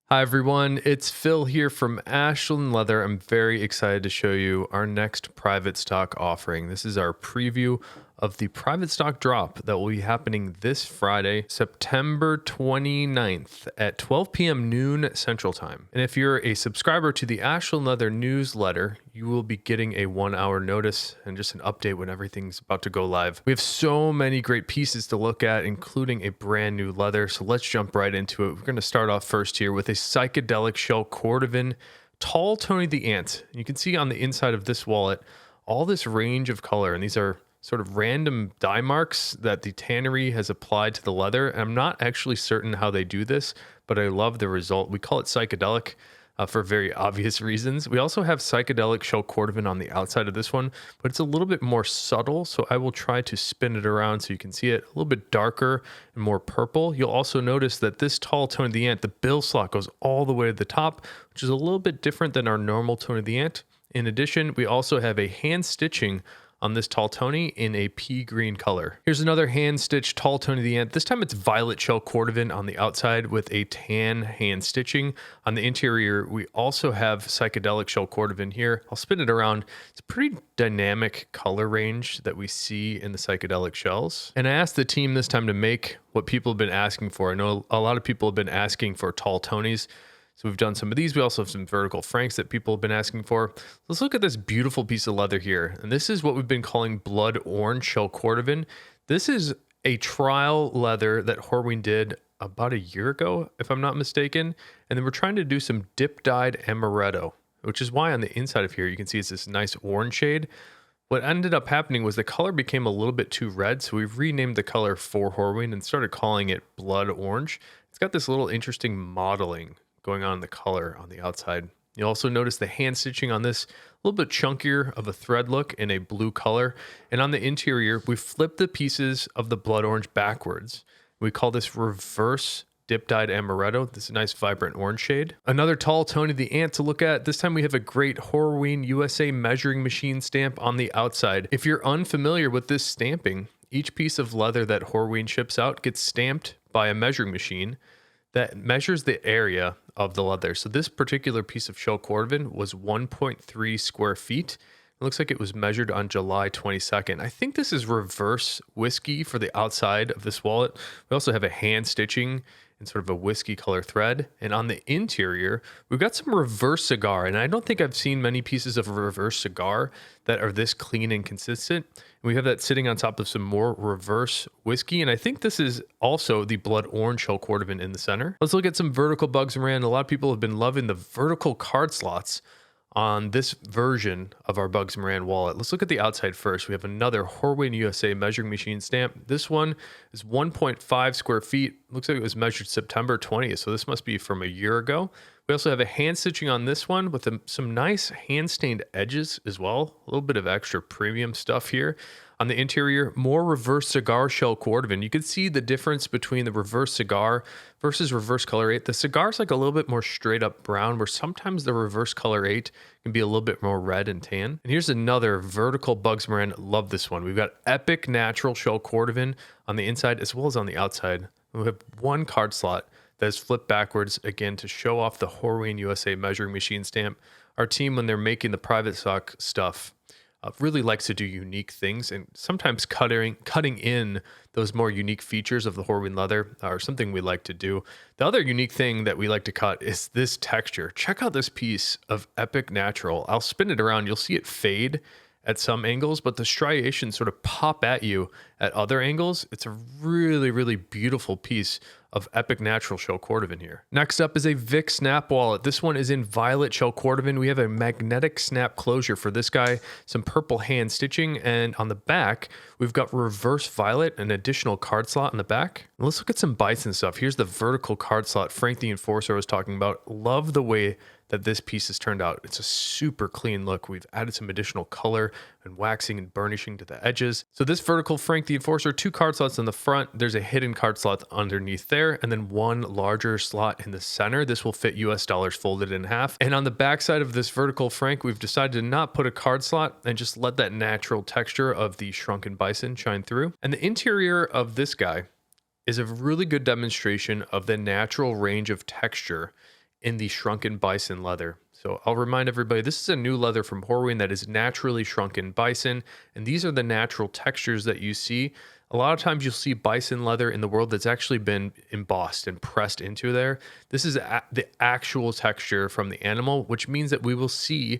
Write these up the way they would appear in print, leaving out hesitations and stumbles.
Hi everyone, it's Phil here from Ashland Leather. I'm very excited to show you our next private stock offering. This is our preview of the private stock drop that will be happening this Friday, September 29th at 12 p.m. noon Central Time. And if you're a subscriber to the Ashland Leather newsletter, you will be getting a 1-hour notice and just an update when everything's about to go live. We have so many great pieces to look at, including a brand new leather. So let's jump right into it. We're going to start off first here with a psychedelic shell cordovan, tall Tony the Ant. You can see on the inside of this wallet all this range of color, and these are sort of random dye marks that the tannery has applied to the leather. And I'm not actually certain how they do this, but I love the result. We call it psychedelic for very obvious reasons. We also have psychedelic shell cordovan on the outside of this one, but it's a little bit more subtle. So I will try to spin it around so you can see it a little bit darker and more purple. You'll also notice that this tall Tony the Ant, the bill slot goes all the way to the top, which is a little bit different than our normal Tony the Ant. In addition, we also have a hand stitching on this tall Tony in a pea green color. Here's another hand stitched tall Tony the Ant. This time it's violet shell cordovan on the outside with a tan hand stitching. On the interior, we also have psychedelic shell cordovan here. I'll spin it around. It's a pretty dynamic color range that we see in the psychedelic shells. And I asked the team this time to make what people have been asking for. I know a lot of people have been asking for tall Tonys. So we've done some of these. We also have some vertical franks that people have been asking for. Let's look at this beautiful piece of leather here. And this is what we've been calling blood orange shell cordovan. This is a trial leather that Horween did about a year ago, if I'm not mistaken. And then we're trying to do some dip dyed amaretto, which is why on the inside of here, you can see it's this nice orange shade. What ended up happening was the color became a little bit too red. So we've renamed the color for Horween and started calling it blood orange. It's got this little interesting modeling going on in the color on the outside. You'll also notice the hand stitching on this, a little bit chunkier of a thread look in a blue color. And on the interior, we flipped the pieces of the blood orange backwards. We call this reverse dip dyed amaretto. This is a nice vibrant orange shade. Another tall Tony the Ant to look at. This time we have a great Horween USA measuring machine stamp on the outside. If you're unfamiliar with this stamping, each piece of leather that Horween ships out gets stamped by a measuring machine that measures the area of the leather. So this particular piece of shell cordovan was 1.3 square feet. It looks like it was measured on July 22nd. I think this is reverse whiskey for the outside of this wallet. We also have a hand stitching in sort of a whiskey color thread. And on the interior, we've got some reverse cigar. And I don't think I've seen many pieces of reverse cigar that are this clean and consistent. And we have that sitting on top of some more reverse whiskey. And I think this is also the blood orange shell cordovan in the center. Let's look at some vertical Bugs Moran. A lot of people have been loving the vertical card slots on this version of our Bugs Moran wallet. Let's look at the outside first. We have another Horween USA measuring machine stamp. This one is 1.5 square feet. Looks like it was measured September 20th, so this must be from a year ago. We also have a hand stitching on this one with some nice hand stained edges as well. A little bit of extra premium stuff here. On the interior, more reverse cigar shell cordovan. You can see the difference between the reverse cigar versus reverse color 8. The cigar's like a little bit more straight up brown, where sometimes the reverse color 8 can be a little bit more red and tan. And here's another vertical Bugs Moran. Love this one. We've got epic natural shell cordovan on the inside as well as on the outside. We have one card slot that is flipped backwards, again, to show off the Horween USA measuring machine stamp. Our team, when they're making the private stock stuff, really likes to do unique things, and sometimes cutting in those more unique features of the Horween leather are something we like to do. The other unique thing that we like to cut is this texture. Check out this piece of epic natural. I'll spin it around. You'll see it fade at some angles, but the striations sort of pop at you at other angles. It's a really, really beautiful piece of epic natural shell cordovan here. Next up is a Vic snap wallet. This one is in violet shell cordovan. We have a magnetic snap closure for this guy, some purple hand stitching, and on the back, we've got reverse violet, an additional card slot in the back. And let's look at some bison stuff. Here's the vertical card slot Frank the Enforcer I was talking about. Love the way that this piece has turned out. It's a super clean look. We've added some additional color and waxing and burnishing to the edges. So this vertical Frank the Enforcer, 2 card slots in the front. There's a hidden card slot underneath there, and then one larger slot in the center. This will fit US dollars folded in half. And on the back side of this vertical Frank, we've decided to not put a card slot and just let that natural texture of the shrunken bison shine through. And the interior of this guy is a really good demonstration of the natural range of texture in the Shrunken bison leather. So I'll remind everybody, this is a new leather from Horween that is naturally shrunken bison, and these are the natural textures that you see. A lot of times you'll see bison leather in the world that's actually been embossed and pressed into there. This is the actual texture from the animal, which means that we will see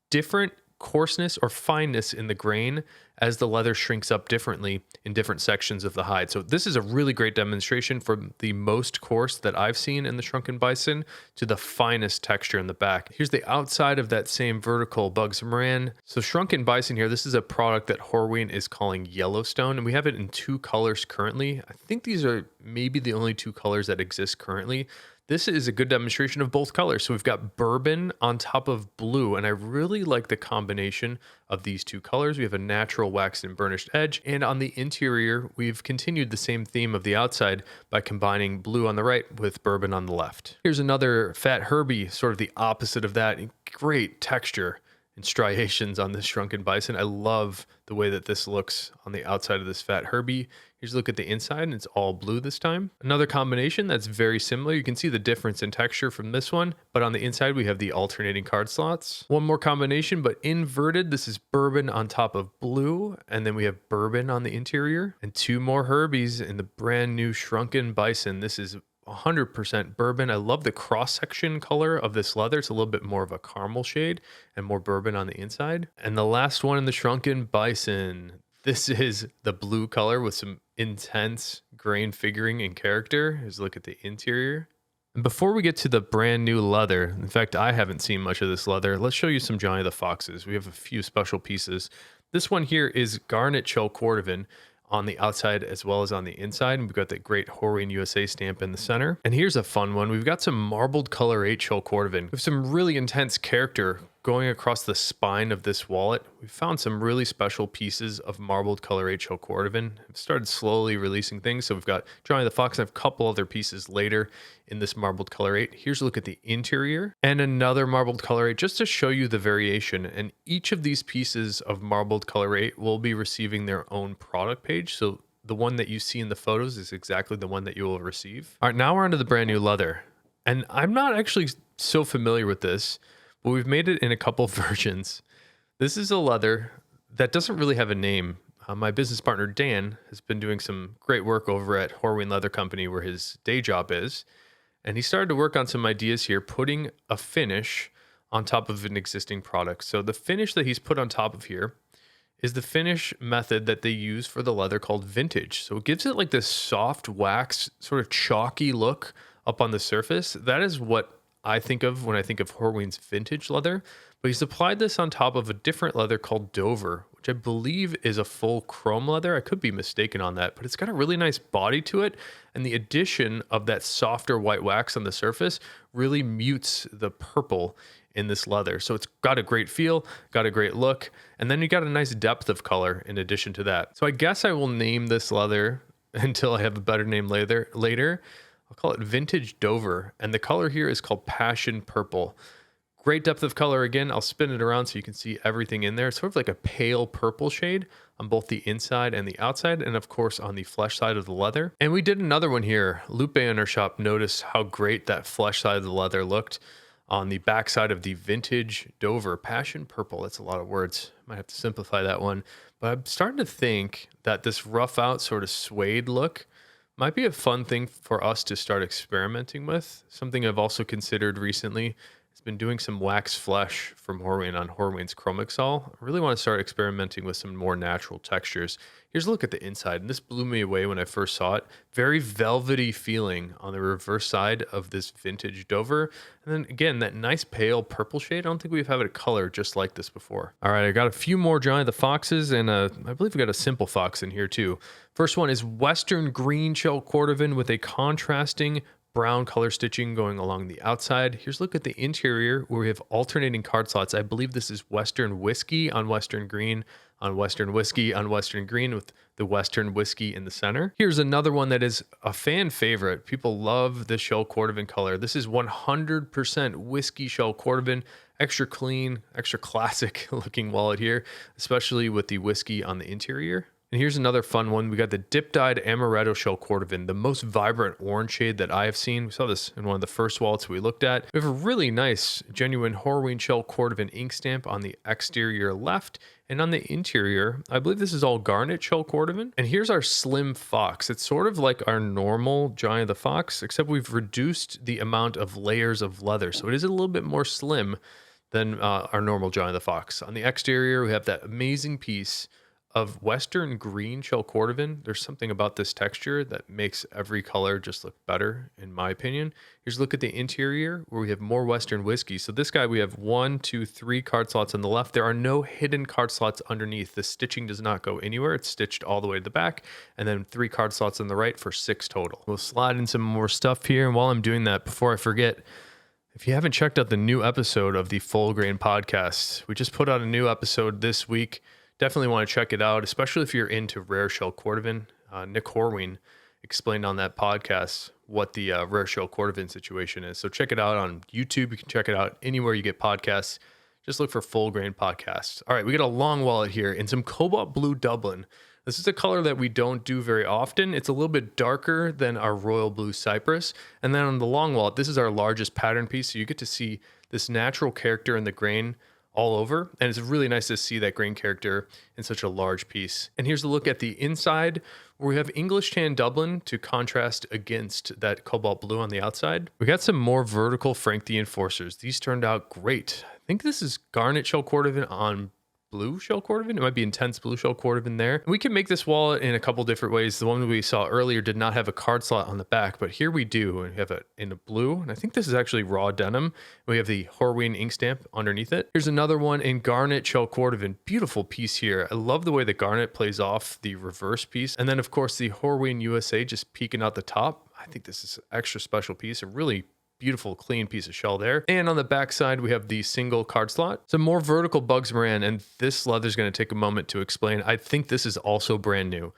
different coarseness or fineness in the grain as the leather shrinks up differently in different sections of the hide. So this is a really great demonstration from the most coarse that I've seen in the shrunken bison to the finest texture in the back. Here's the outside of that same vertical Bugs Moran. So shrunken bison here, this is a product that Horween is calling Yellowstone, and we have it in 2 colors currently. I think these are maybe the only 2 colors that exist currently. This is a good demonstration of both colors. So we've got bourbon on top of blue, and I really like the combination of these 2 colors. We have a natural waxed and burnished edge, and on the interior, we've continued the same theme of the outside by combining blue on the right with bourbon on the left. Here's another fat Herbie, sort of the opposite of that. Great texture and striations on this shrunken bison. I love the way that this looks on the outside of this fat Herbie. Here's a look at the inside, and it's all blue this time. Another combination that's very similar. You can see the difference in texture from this one, but on the inside we have the alternating card slots. One more combination, but inverted. This is bourbon on top of blue, and then we have bourbon on the interior, and 2 more Herbies in the brand new shrunken bison. This is 100% bourbon. I love the cross-section color of this leather. It's a little bit more of a caramel shade and more bourbon on the inside. And the last one in the shrunken bison. This is the blue color with some intense grain figuring and character. Here's a look at the interior. And before we get to the brand new leather, in fact, I haven't seen much of this leather. Let's show you some Johnny the Foxes. We have a few special pieces. This one here is garnet shell cordovan on the outside as well as on the inside. And we've got that great Horween USA stamp in the center. And here's a fun one. We've got some marbled color 8 shell cordovan. We have some really intense character going across the spine of this wallet. We found some really special pieces of marbled color 8 shell cordovan. I've started slowly releasing things. So we've got Johnny the Fox and I have a couple other pieces later in this marbled color 8. Here's a look at the interior and another marbled color 8 just to show you the variation. And each of these pieces of marbled color 8 will be receiving their own product page. So the one that you see in the photos is exactly the one that you will receive. All right, now we're onto the brand new leather. And I'm not actually so familiar with this, but we've made it in a couple versions. This is a leather that doesn't really have a name. My business partner, Dan, has been doing some great work over at Horween Leather Company where his day job is. And he started to work on some ideas here, putting a finish on top of an existing product. So the finish that he's put on top of here is the finish method that they use for the leather called vintage. So it gives it like this soft wax, sort of chalky look up on the surface. That is what I think of when I think of Horween's vintage leather, but he's applied this on top of a different leather called Dover, which I believe is a full chrome leather. I could be mistaken on that, but it's got a really nice body to it. And the addition of that softer white wax on the surface really mutes the purple in this leather. So it's got a great feel, got a great look, and then you got a nice depth of color in addition to that. So I guess I will name this leather until I have a better name later. I'll call it Vintage Dover, and the color here is called Passion Purple. Great depth of color again. I'll spin it around so you can see everything in there. It's sort of like a pale purple shade on both the inside and the outside, and of course on the flesh side of the leather. And we did another one here. Lupe in our shop noticed how great that flesh side of the leather looked on the back side of the Vintage Dover. Passion Purple, that's a lot of words. Might have to simplify that one. But I'm starting to think that this rough out sort of suede look might be a fun thing for us to start experimenting with. Something I've also considered recently has been doing some wax flesh from Horween on Horween's Chromixol. I really want to start experimenting with some more natural textures. Here's a look at the inside, and this blew me away when I first saw it. Very velvety feeling on the reverse side of this Vintage Dover. And then again, that nice pale purple shade. I don't think we've had a color just like this before. All right, I got a few more Johnny the Foxes, and I believe we got a simple fox in here too. First one is Western Green Shell Cordovan with a contrasting brown color stitching going along the outside. Here's a look at the interior where we have alternating card slots. I believe this is Western Whiskey on Western Green on Western Whiskey on Western Green with the Western Whiskey in the center. Here's another one that is a fan favorite. People love this shell cordovan color. This is 100% whiskey shell cordovan. Extra clean, extra classic looking wallet here, especially with the whiskey on the interior. And here's another fun one. We got the dip-dyed amaretto shell cordovan, the most vibrant orange shade that I have seen. We saw this in one of the first wallets we looked at. We have a really nice, genuine Horween shell cordovan ink stamp on the exterior left, and on the interior, I believe this is all garnet shell cordovan. And here's our slim fox. It's sort of like our normal Johnny the Fox, except we've reduced the amount of layers of leather. So it is a little bit more slim than our normal Johnny the Fox. On the exterior, we have that amazing piece of Western green shell cordovan. There's something about this texture that makes every color just look better, in my opinion. Here's a look at the interior where we have more Western whiskey. So this guy, we have 1, 2, 3 card slots on the left. There are no hidden card slots underneath. The stitching does not go anywhere. It's stitched all the way to the back, and then 3 card slots on the right for 6 total. We'll slide in some more stuff here. And while I'm doing that, before I forget, if you haven't checked out the new episode of the Full Grain Podcast, we just put out a new episode this week. Definitely want to check it out, especially if you're into rare shell cordovan. Nick Horween explained on that podcast what the rare shell cordovan situation is. So check it out on YouTube. You can check it out anywhere you get podcasts. Just look for Full Grain Podcasts. All right, we got a long wallet here in some cobalt blue Dublin. This is a color that we don't do very often. It's a little bit darker than our royal blue cypress. And then on the long wallet, this is our largest pattern piece. So you get to see this natural character in the grain all over, and it's really nice to see that grain character in such a large piece. And here's a look at the inside where we have English tan Dublin to contrast against that cobalt blue on the outside. We got some more vertical Frank the Enforcers. These turned out great. I think this is garnet shell cordovan on blue shell cordovan. It might be intense blue shell cordovan there. We can make this wallet in a couple different ways. The one we saw earlier did not have a card slot on the back, but here we do. And we have it in a blue, and I think this is actually raw denim. We have the Horween ink stamp underneath it. Here's another one in garnet shell cordovan. Beautiful piece here. I love the way the garnet plays off the reverse piece. And then of course the Horween USA just peeking out the top. I think this is an extra special piece. A really beautiful, clean piece of shell there. And on the back side, we have the single card slot. Some more vertical Bugs Moran, and this leather is going to take a moment to explain. I think this is also brand new.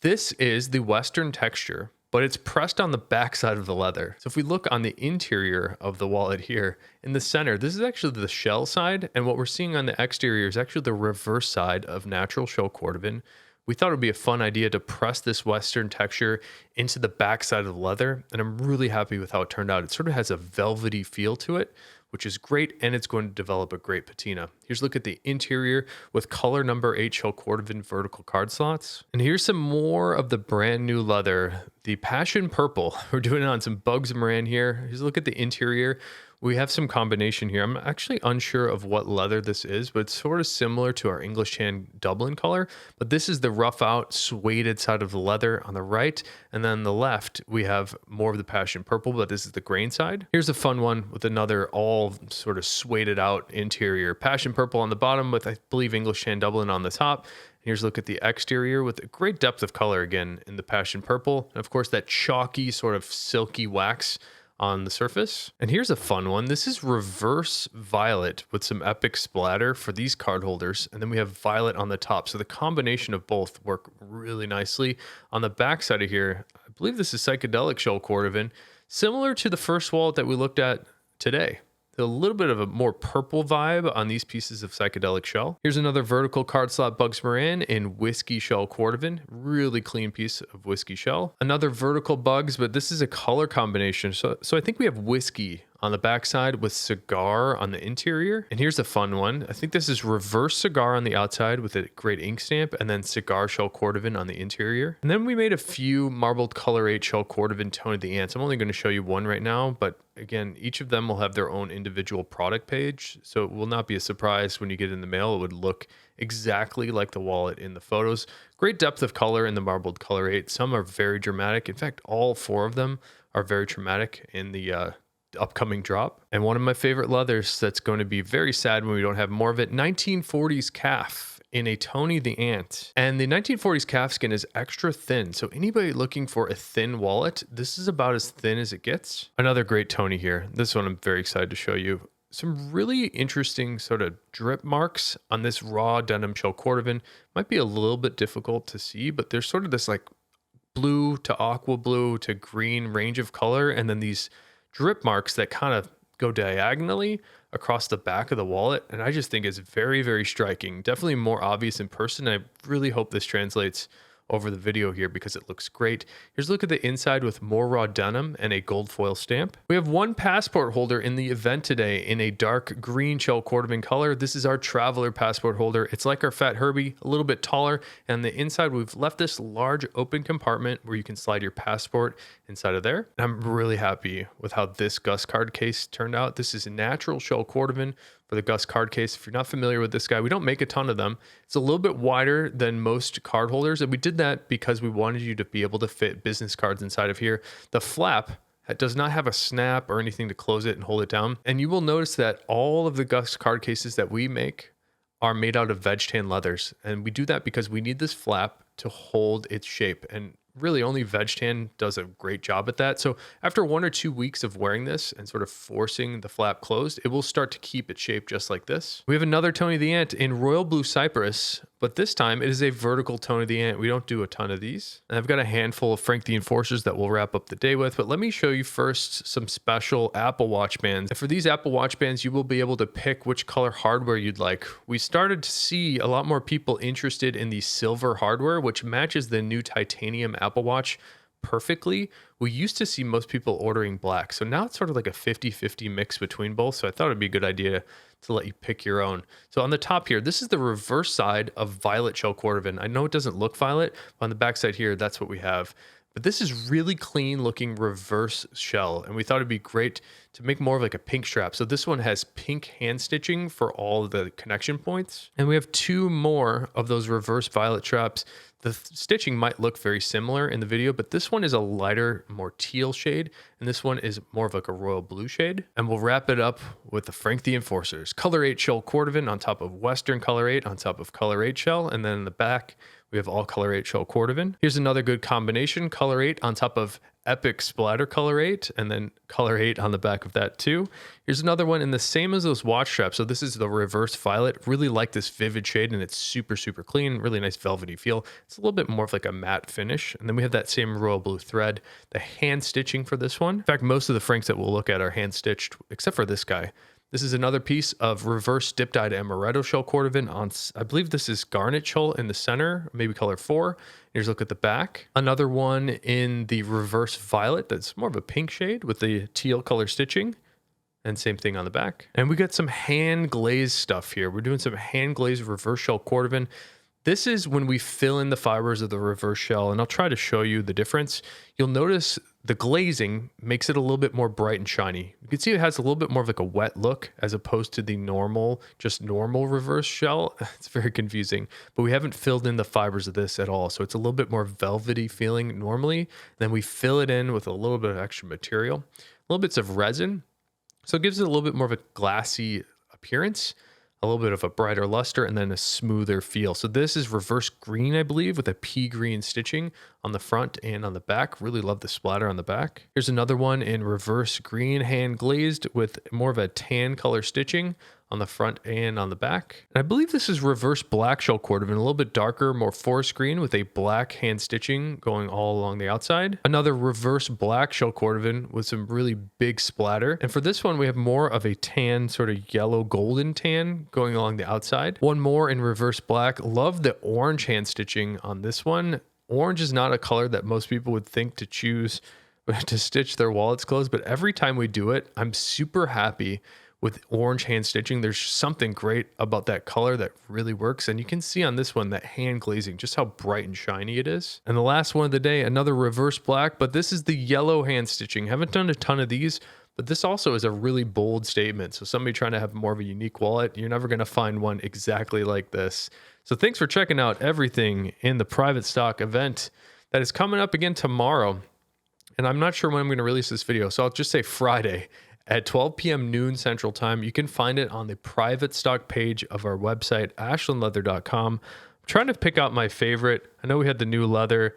This is the Western texture, but it's pressed on the back side of the leather. So if we look on the interior of the wallet here, in the center, this is actually the shell side, and what we're seeing on the exterior is actually the reverse side of natural shell cordovan. We thought it would be a fun idea to press this Western texture into the backside of the leather, and I'm really happy with how it turned out. It sort of has a velvety feel to it, which is great, and it's going to develop a great patina. Here's a look at the interior with color number 8 shell cordovan vertical card slots. And here's some more of the brand new leather, the Passion Purple. We're doing it on some Bugs Moran here. Here's a look at the interior. We have some combination here. I'm actually unsure of what leather this is, but it's sort of similar to our English tan Dublin color. But this is the rough out suede side of the leather on the right. And then on the left, we have more of the Passion Purple, but this is the grain side. Here's a fun one with another all sort of sueded out interior. Passion Purple on the bottom with, I believe, English tan Dublin on the top. Here's a look at the exterior with a great depth of color again in the Passion Purple. And of course, that chalky sort of silky wax on the surface. And here's a fun one. This is reverse violet with some epic splatter for these card holders. And then we have violet on the top. So the combination of both work really nicely. On the back side of here, I believe this is psychedelic shell cordovan, similar to the first wallet that we looked at today. A little bit of a more purple vibe on these pieces of psychedelic shell. Here's another vertical card slot Bugs Moran in whiskey shell cordovan. Really clean piece of whiskey shell. Another vertical Bugs, but this is a color combination. So I think we have whiskey on the backside with cigar on the interior. And here's a fun one. I think this is reverse cigar on the outside with a great ink stamp, and then cigar shell cordovan on the interior. And then we made a few marbled color 8 shell cordovan Tony the Ants. I'm only going to show you one right now, but again, each of them will have their own individual product page. So it will not be a surprise when you get it in the mail. It would look exactly like the wallet in the photos. Great depth of color in the marbled color 8. Some are very dramatic. In fact, all 4 of them are very dramatic in the upcoming drop. And one of my favorite leathers that's going to be very sad when we don't have more of it, 1940s calf in a Tony the Ant. And the 1940s calfskin is extra thin. So anybody looking for a thin wallet, this is about as thin as it gets. Another great Tony here. This one I'm very excited to show you. Some really interesting sort of drip marks on this raw denim shell cordovan. Might be a little bit difficult to see, but there's sort of this like blue to aqua blue to green range of color. And then these drip marks that kind of go diagonally across the back of the wallet. And I just think it's very, very striking. Definitely more obvious in person. I really hope this translates over the video here because it looks great. Here's a look at the inside with more raw denim and a gold foil stamp. We have one passport holder in the event today in a dark green shell cordovan color. This is our traveler passport holder. It's like our Fat Herbie, a little bit taller. And the inside, we've left this large open compartment where you can slide your passport inside of there. I'm really happy with how this Gus card case turned out. This is a natural shell cordovan for the Gus card case. If you're not familiar with this guy, we don't make a ton of them. It's a little bit wider than most card holders, and we did that because we wanted you to be able to fit business cards inside of here. The flap does not have a snap or anything to close it and hold it down. And you will notice that all of the Gus card cases that we make are made out of veg tan leathers. And we do that because we need this flap to hold its shape. And really only veg tan does a great job at that. So after 1 or 2 weeks of wearing this and sort of forcing the flap closed, it will start to keep its shape just like this. We have another Tony the Ant in Royal Blue Cypress, but this time it is a vertical Tony the Ant. We don't do a ton of these. And I've got a handful of Frank the Enforcers that we'll wrap up the day with, but let me show you first some special Apple Watch bands. And for these Apple Watch bands, you will be able to pick which color hardware you'd like. We started to see a lot more people interested in the silver hardware, which matches the new titanium Apple Watch perfectly. We used to see most people ordering black. So now it's sort of like a 50-50 mix between both. So I thought it'd be a good idea to let you pick your own. So on the top here, this is the reverse side of violet shell cordovan. I know it doesn't look violet, but on the back side here, that's what we have. But this is really clean looking reverse shell. And we thought it'd be great to make more of like a pink strap. So this one has pink hand stitching for all the connection points. And we have 2 more of those reverse violet straps. The stitching might look very similar in the video, but this one is a lighter, more teal shade, and this one is more of like a royal blue shade. And we'll wrap it up with the Frank the Enforcers. Color 8 shell cordovan on top of Western Color 8 on top of Color 8 shell, and then in the back, we have all Color 8 shell cordovan. Here's another good combination, Color 8 on top of Epic Splatter Color 8, and then Color 8 on the back of that too. Here's another one in the same as those watch straps. So this is the reverse violet. Really like this vivid shade, and it's super, super clean. Really nice velvety feel. It's a little bit more of like a matte finish. And then we have that same royal blue thread. The hand stitching for this one. In fact, most of the Franks that we'll look at are hand stitched, except for this guy. This is another piece of reverse dip-dyed amaretto shell cordovan on, I believe this is garnet shell in the center, maybe color 4. Here's a look at the back. Another one in the reverse violet that's more of a pink shade with the teal color stitching. And same thing on the back. And we got some hand glazed stuff here. We're doing some hand glazed reverse shell cordovan. This is when we fill in the fibers of the reverse shell, and I'll try to show you the difference. You'll notice the glazing makes it a little bit more bright and shiny. You can see it has a little bit more of like a wet look as opposed to the normal, just normal reverse shell. It's very confusing, but we haven't filled in the fibers of this at all. So it's a little bit more velvety feeling normally. Then we fill it in with a little bit of extra material, little bits of resin. So it gives it a little bit more of a glassy appearance, a little bit of a brighter luster, and then a smoother feel. So this is reverse green, I believe, with a pea green stitching on the front and on the back. Really love the splatter on the back. Here's another one in reverse green, hand glazed with more of a tan color stitching on the front and on the back. And I believe this is reverse black shell cordovan, a little bit darker, more forest green with a black hand stitching going all along the outside. Another reverse black shell cordovan with some really big splatter. And for this one, we have more of a tan, sort of yellow golden tan going along the outside. One more in reverse black. Love the orange hand stitching on this one. Orange is not a color that most people would think to choose to stitch their wallets closed, but every time we do it, I'm super happy with orange hand stitching. There's something great about that color that really works. And you can see on this one, that hand glazing, just how bright and shiny it is. And the last one of the day, another reverse black, but this is the yellow hand stitching. Haven't done a ton of these, but this also is a really bold statement. So somebody trying to have more of a unique wallet, you're never gonna find one exactly like this. So thanks for checking out everything in the private stock event that is coming up again tomorrow. And I'm not sure when I'm gonna release this video, so I'll just say Friday at 12 p.m. noon Central Time. You can find it on the private stock page of our website, ashlandleather.com. I'm trying to pick out my favorite. I know we had the new leather.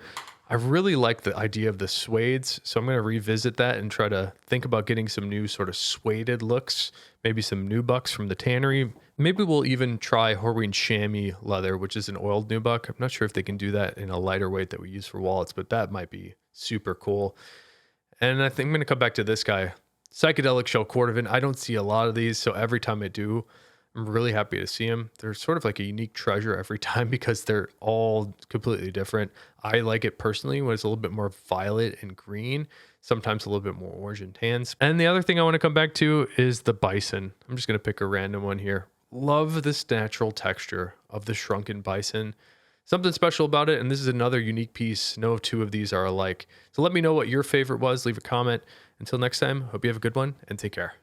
I really like the idea of the suedes, so I'm going to revisit that and try to think about getting some new sort of sueded looks, maybe some nubucks from the tannery. Maybe we'll even try Horween chamois leather, which is an oiled nubuck. I'm not sure if they can do that in a lighter weight that we use for wallets, but that might be super cool. And I think I'm going to come back to this guy. Psychedelic shell cordovan. I don't see a lot of these, so every time I do, I'm really happy to see them. They're sort of like a unique treasure every time because they're all completely different. I like it personally when it's a little bit more violet and green, sometimes a little bit more orange and tans. And the other thing I want to come back to is the bison. I'm just going to pick a random one here. Love this natural texture of the shrunken bison. Something special about it, and this is another unique piece. No two of these are alike. So let me know what your favorite was. Leave a comment. Until next time, hope you have a good one, and take care.